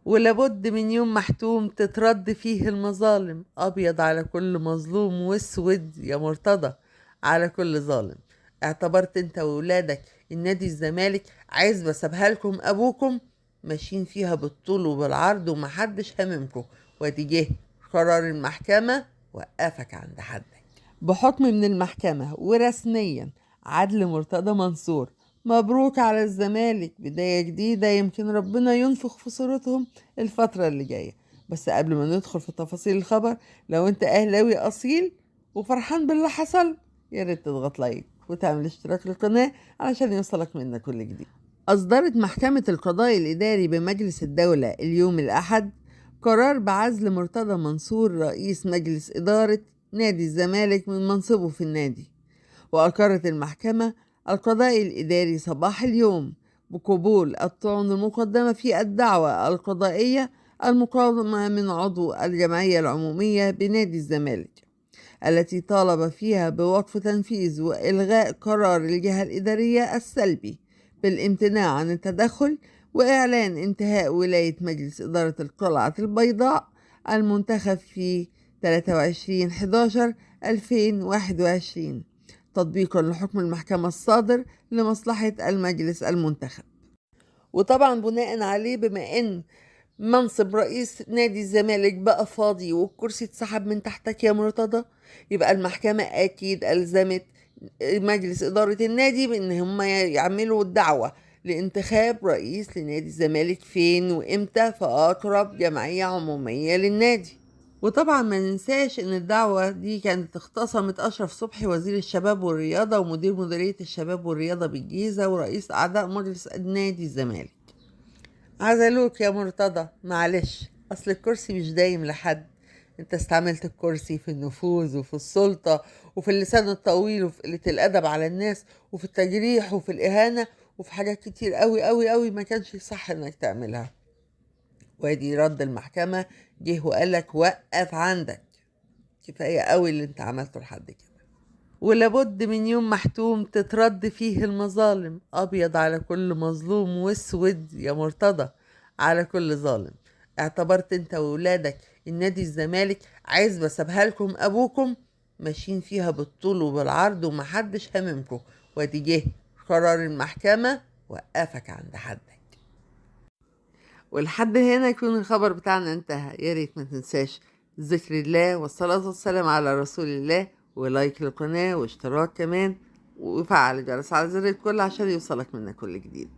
ولابد من يوم محتوم تترد فيه المظالم، أبيض على كل مظلوم واسود يا مرتضى على كل ظالم. اعتبرت انت وولادك النادي الزمالك عايز بسيبها لكم أبوكم ماشيين فيها بالطول وبالعرض ومحدش هاممكم، وادي جه قرار المحكمة وقفك عند حدك بحكم من المحكمة ورسميا. عدل مرتضى منصور، مبروك على الزمالك، بداية جديدة يمكن ربنا ينفخ في صورتهم الفترة اللي جاية. بس قبل ما ندخل في تفاصيل الخبر، لو انت اهلاوي اصيل وفرحان باللي حصل، يا ريت تضغط لايك وتعمل اشتراك للقناة علشان يوصلك منا كل جديد. أصدرت محكمة القضاء الإداري بمجلس الدولة اليوم الأحد قرار بعزل مرتضى منصور رئيس مجلس إدارة نادي الزمالك من منصبه في النادي. وأقرت المحكمة القضاء الإداري صباح اليوم بقبول الطعن المقدمة في الدعوى القضائية المقدمة من عضو الجمعية العمومية بنادي الزمالك، التي طالب فيها بوقف تنفيذ وإلغاء قرار الجهة الإدارية السلبي بالامتناع عن التدخل وإعلان انتهاء ولاية مجلس إدارة القلعة البيضاء المنتخب في 23/11/2021 تطبيقا لحكم المحكمة الصادر لمصلحة المجلس المنتخب. وطبعا بناء عليه، بما ان منصب رئيس نادي الزمالك بقى فاضي والكرسي اتسحب من تحتك يا مرتضى، يبقى المحكمة اكيد الزمت مجلس ادارة النادي بان هم يعملوا الدعوة لانتخاب رئيس لنادي الزمالك فين وامتى في اقرب جمعية عمومية للنادي. وطبعا ما ننساش ان الدعوة دي كانت اختصمت اشرف صبحي وزير الشباب والرياضة ومدير مديرية الشباب والرياضة بالجيزة ورئيس اعضاء مجلس نادي الزمالك. عزلوك يا مرتضى، معلش، اصل الكرسي مش دايم لحد. انت استعملت الكرسي في النفوذ وفي السلطة وفي اللسان الطويل وفي قلة الادب على الناس وفي التجريح وفي الاهانة وفي حاجات كتير قوي قوي قوي ما كانش صح انك تعملها. وادي رد المحكمة، جه وقالك وقف عندك، كفاية قوي اللي انت عملته لحد كده. ولابد من يوم محتوم تترد فيه المظالم، أبيض على كل مظلوم واسود يا مرتضى على كل ظالم. اعتبرت انت وولادك النادي الزمالك عايز بسيبها لكم أبوكم ماشيين فيها بالطول وبالعرض ومحدش هاممكم، وادي جه قرار المحكمة وقفك عند حدك. ولحد هنا يكون الخبر بتاعنا انتهى. يا ريت ما تنساش ذكر الله والصلاة والسلام على رسول الله، ولايك للقناة واشتراك كمان، وفعل الجرس على زر الكل عشان يوصلك منا كل جديد.